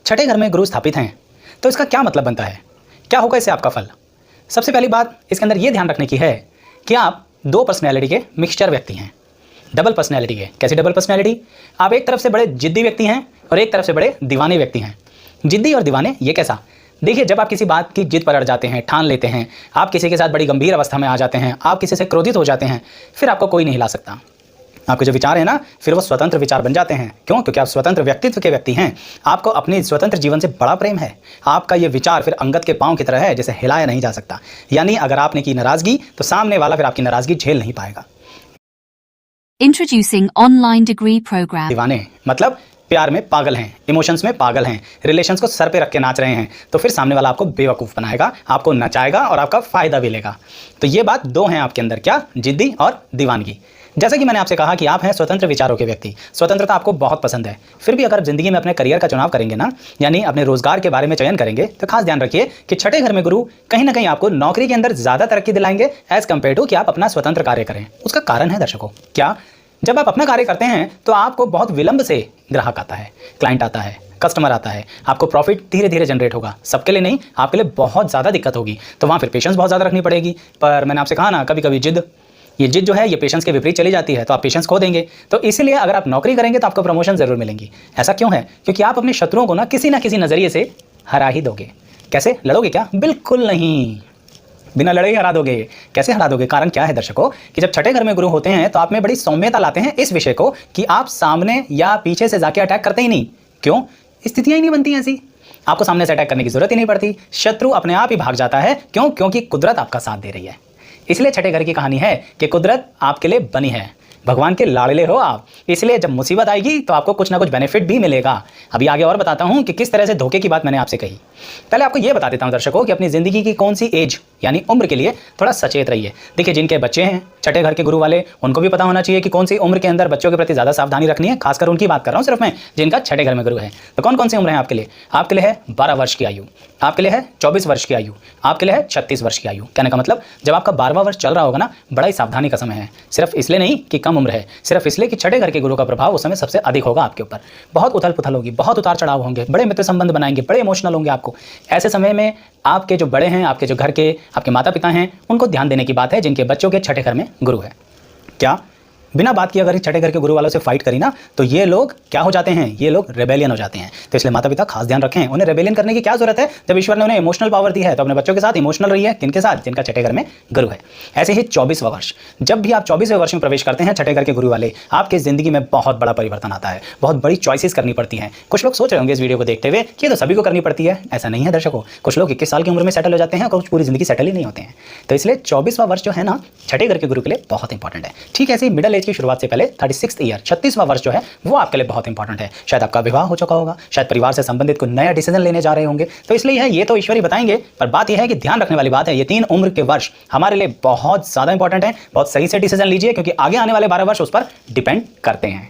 छठे घर में गुरु स्थापित हैं तो इसका क्या मतलब बनता है, क्या होगा इससे आपका फल। सबसे पहली बात इसके अंदर ये ध्यान रखने की है कि आप दो पर्सनैलिटी के मिक्सचर व्यक्ति हैं, डबल पर्सनैलिटी के। कैसी डबल पर्सनैलिटी? आप एक तरफ से बड़े जिद्दी व्यक्ति हैं और एक तरफ से बड़े दीवाने व्यक्ति हैं। जिद्दी और दीवाने ये कैसा? देखिए, जब आप किसी बात की जिद पर अड़ जाते हैं, ठान लेते हैं, आप किसी के साथ बड़ी गंभीर अवस्था में आ जाते हैं, आप किसी से क्रोधित हो जाते हैं, फिर आपको कोई नहीं हिला सकता। आपके जो विचार है ना, फिर वो स्वतंत्र विचार बन जाते हैं। क्यों? क्योंकि आप स्वतंत्र व्यक्तित्व के व्यक्ति हैं। आपको अपने स्वतंत्र जीवन से बड़ा प्रेम है। आपका ये विचार फिर अंगद के पांव की तरह है, जैसे हिलाया नहीं जा सकता। यानी अगर आपने की नाराजगी तो सामने वाला फिर आपकी नाराजगी झेल नहीं पाएगा। Introducing online degree program. दीवाने मतलब प्यार में पागल हैं, इमोशंस में पागल हैं, रिलेशंस को सर पे रख के नाच रहे हैं, तो फिर सामने वाला आपको बेवकूफ़ बनाएगा, आपको नचाएगा और आपका फ़ायदा भी लेगा। तो ये बात दो हैं आपके अंदर, क्या? जिद्दी और दीवानगी। जैसे कि मैंने आपसे कहा कि आप हैं स्वतंत्र विचारों के व्यक्ति, स्वतंत्रता आपको बहुत पसंद है। फिर भी अगर ज़िंदगी में अपने करियर का चुनाव करेंगे ना, यानी अपने रोजगार के बारे में चयन करेंगे, तो खास ध्यान रखिए कि छठे घर में गुरु कहीं ना कहीं आपको नौकरी के अंदर ज़्यादा तरक्की दिलाएंगे एज़ कम्पेयर टू कि आप अपना स्वतंत्र कार्य करें। उसका कारण है दर्शकों, क्या? जब आप अपना कार्य करते हैं तो आपको बहुत विलंब से ग्राहक आता है, क्लाइंट आता है, कस्टमर आता है, आपको प्रॉफिट धीरे धीरे जनरेट होगा। सबके लिए नहीं, आपके लिए बहुत ज़्यादा दिक्कत होगी, तो वहाँ फिर पेशेंस बहुत ज़्यादा रखनी पड़ेगी। पर मैंने आपसे कहा ना, कभी कभी जिद जो है ये पेशेंस के विपरीत चली जाती है, तो आप पेशेंस खो देंगे। तो इसलिए अगर आप नौकरी करेंगे तो आपको प्रमोशन ज़रूर मिलेंगी। ऐसा क्यों है? क्योंकि आप अपने शत्रुओं को ना किसी नज़रिए से हरा ही दोगे। कैसे? लड़ोगे क्या? बिल्कुल नहीं, बिना लड़े ही हरा दोगे। कैसे हरा दोगे? कारण क्या है दर्शकों कि जब छठे घर में गुरु होते हैं तो आप में बड़ी सौम्यता लाते हैं इस विषय को कि आप सामने या पीछे से जाके अटैक करते ही नहीं। क्यों? स्थितियां ही नहीं बनती ऐसी, आपको सामने से अटैक करने की जरूरत ही नहीं पड़ती। शत्रु अपने आप ही भाग जाता है। क्यों? क्योंकि कुदरत आपका साथ दे रही है। इसलिए छठे घर की कहानी है कि कुदरत आपके लिए बनी है, भगवान के लाडले हो आप, इसलिए जब मुसीबत आएगी तो आपको कुछ ना कुछ बेनिफिट भी मिलेगा। अभी आगे और बताता हूं कि किस तरह से धोखे की बात मैंने आपसे कही। पहले आपको यह बता देता हूं दर्शकों कि अपनी ज़िंदगी की कौन सी एज यानी उम्र के लिए थोड़ा सचेत रहिए। देखिए, जिनके बच्चे हैं छठे घर के गुरु वाले, उनको भी पता होना चाहिए कि कौन सी उम्र के अंदर बच्चों के प्रति ज़्यादा सावधानी रखनी है। खासकर उनकी बात कर रहा हूँ सिर्फ मैं, जिनका छठे घर में गुरु है। तो कौन कौन सी उम्र है आपके लिए? आपके लिए है 12 वर्ष की आयु, आपके लिए है 24 वर्ष की आयु, आपके लिए है 36 वर्ष की आयु। कहने का मतलब जब आपका 12वां वर्ष चल रहा होगा ना, बड़ा ही सावधानी का समय है। सिर्फ इसलिए नहीं कि कम उम्र है, सिर्फ इसलिए कि छठे घर के गुरु का प्रभाव उस समय सबसे अधिक होगा आपके ऊपर। बहुत उथल पुथल होगी, बहुत उतार चढ़ाव होंगे, बड़े मित्र संबंध बनाएंगे, बड़े इमोशनल होंगे आपको। ऐसे समय में आपके जो बड़े हैं, आपके जो घर के आपके माता पिता हैं, उनको ध्यान देने की बात है जिनके बच्चों के छठे घर में गुरु है। क्या? बिना बात किए अगर छठे घर के गुरु वालों से फाइट करी ना, तो ये लोग क्या हो जाते हैं? ये लोग रेबेलियन हो जाते हैं। तो इसलिए माता पिता खास ध्यान रखें, उन्हें रेबेलियन करने की क्या जरूरत है? जब ईश्वर ने उन्हें इमोशनल पावर दी है तो अपने बच्चों के साथ इमोशनल रही है। किनके साथ? जिनका छठे घर में गुरु है। ऐसे ही 24वां वर्ष, जब भी आप 24वें वर्ष में प्रवेश करते हैं छठे घर के गुरु वाले, आपकी जिंदगी में बहुत बड़ा परिवर्तन आता है, बहुत बड़ी चॉइसेस करनी पड़ती हैं। कुछ लोग सोच रहे होंगे इस वीडियो को देखते हुए कि ये तो सभी को करनी पड़ती है। ऐसा नहीं है दर्शकों, कुछ लोग 21 साल की उम्र में सेटल हो जाते हैं, कुछ पूरी जिंदगी सेटल ही नहीं होते हैं। तो इसलिए 24वां वर्ष जो है ना, छठे घर के गुरु के लिए बहुत इंपॉर्टेंट है। ठीक है, ऐसे ही मिडिल एज की शुरुआत से पहले 36th ईयर, 36वां वर्ष जो है वो आपके लिए बहुत इंपॉर्टेंट है। शायद आपका विवाह हो चुका होगा, शायद परिवार से संबंधित कोई नया डिसीजन लेने जा रहे होंगे, तो इसलिए है ये तो ईश्वर ही बताएंगे। पर बात यह है कि ध्यान रखने वाली बात है, ये 3 उम्र के वर्ष हमारे लिए बहुत ज़्यादा इंपॉर्टेंट है। बहुत सही से डिसीजन लीजिए, क्योंकि आगे आने वाले 12 वर्ष उस पर डिपेंड करते हैं।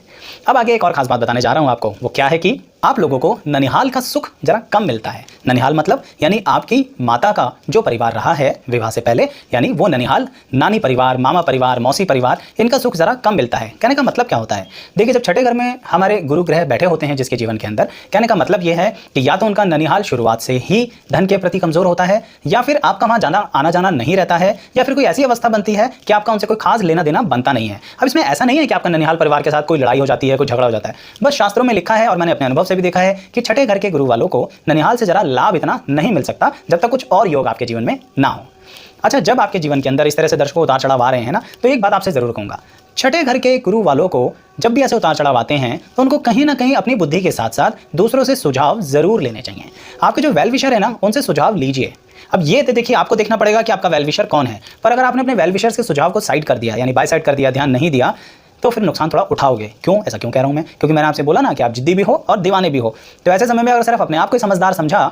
अब आगे एक और खास बात बताने जा रहा हूं आपको, वो क्या है कि आप लोगों को ननिहाल का सुख जरा कम मिलता है। ननिहाल मतलब यानी आपकी माता का जो परिवार रहा है विवाह से पहले, यानी वो ननिहाल, नानी परिवार, मामा परिवार, मौसी परिवार, इनका सुख जरा कम मिलता है। कहने का मतलब क्या होता है? देखिए, जब छठे घर में हमारे गुरु ग्रह बैठे होते हैं जिसके जीवन के अंदर, कहने का मतलब ये है कि या तो उनका ननिहाल शुरुआत से ही धन के प्रति कमजोर होता है, या फिर आपका वहाँ जाना आना जाना नहीं रहता है, या फिर कोई ऐसी अवस्था बनती है कि आपका उनसे कोई खास लेना देना बनता नहीं है। अब इसमें ऐसा नहीं है कि आपका ननिहाल परिवार के साथ कोई लड़ाई हो जाती है, कोई झगड़ा हो जाता है। बस शास्त्रों में लिखा है और मैंने अपने अनुभव से भी देखा है कि छठे घर के गुरु वालों को ननिहाल से जरा लाभ इतना नहीं मिल सकता जब तक कुछ और योग आपके जीवन में ना हो। अच्छा, जब आपके जीवन के अंदर इस तरह से दर्शकों उतार चढ़ाव आ रहे हैं ना, तो एक बात आपसे जरूर कहूंगा, छठे घर के गुरु वालों को जब भी ऐसे उतार चढ़ाव आते हैं तो उनको कहीं ना कहीं अपनी बुद्धि के साथ साथ दूसरों से सुझाव जरूर लेने चाहिए। आपके जो वेल विशर है ना, उनसे सुझाव लीजिए। अब ये तो देखिए, आपको देखना पड़ेगा कि आपका वेल विशर कौन है। पर अगर आपने अपने वेल विशर के सुझाव को साइड कर दिया, यानी बाय साइड कर दिया, ध्यान नहीं दिया, तो फिर नुकसान थोड़ा उठाओगे। क्यों? ऐसा क्यों कह रहा हूं मैं? क्योंकि मैंने आपसे बोला ना कि आप जिद्दी भी हो और दीवाने भी हो। तो ऐसे समय में अगर सिर्फ अपने आप को समझदार समझा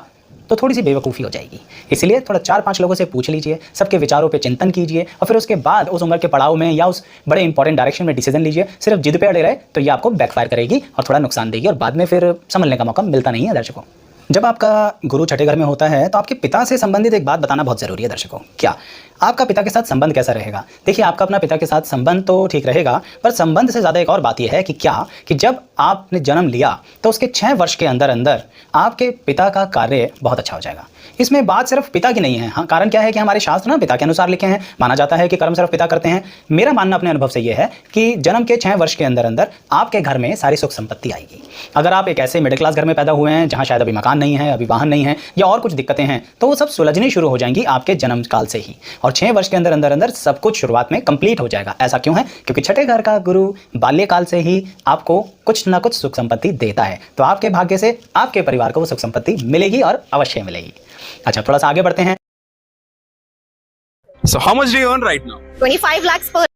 तो थोड़ी सी बेवकूफ़ी हो जाएगी। इसलिए थोड़ा 4-5 लोगों से पूछ लीजिए, सबके विचारों पे चिंतन कीजिए, और फिर उसके बाद उस उम्र के पड़ाव में या उस बड़े इंपॉर्टेंट डायरेक्शन में डिसीजन लीजिए। सिर्फ जिद पे अड़े रहे तो ये आपको बैकफायर करेगी और थोड़ा नुकसान देगी, और बाद में फिर संभलने का मौका मिलता नहीं है दर्शकों। जब आपका गुरु छठे घर में होता है तो आपके पिता से संबंधित एक बात बताना बहुत ज़रूरी है दर्शकों। क्या आपका पिता के साथ संबंध कैसा रहेगा? देखिए, आपका अपना पिता के साथ संबंध तो ठीक रहेगा, पर संबंध से ज़्यादा एक और बात यह है कि क्या कि जब आपने जन्म लिया तो उसके 6 वर्ष के अंदर अंदर आपके पिता का कार्य बहुत अच्छा हो जाएगा। इसमें बात सिर्फ पिता की नहीं है। हाँ, कारण क्या है कि हमारे शास्त्र ना पिता के अनुसार लिखे हैं। माना जाता है कि कर्म सिर्फ पिता करते हैं। मेरा मानना अपने अनुभव से यह है कि जन्म के 6 वर्ष के अंदर अंदर आपके घर में सारी सुख संपत्ति आएगी। अगर आप एक ऐसे मिडिल क्लास घर में पैदा हुए हैं जहाँ शायद अभी मकान नहीं है, अभी वाहन नहीं है या और कुछ दिक्कतें हैं, तो वो सब सुलझनी शुरू हो जाएंगी आपके जन्म काल से ही, और 6 वर्ष के अंदर अंदर अंदर सब कुछ शुरुआत में कंप्लीट हो जाएगा। ऐसा क्यों है? क्योंकि छठे घर का गुरु बाल्यकाल से ही आपको कुछ ना कुछ सुख संपत्ति देता है। तो आपके भाग्य से आपके परिवार को वो सुख संपत्ति मिलेगी और अवश्य मिलेगी। अच्छा, थोड़ा सा आगे बढ़ते हैं। So how much do you earn right now? 25 lakhs per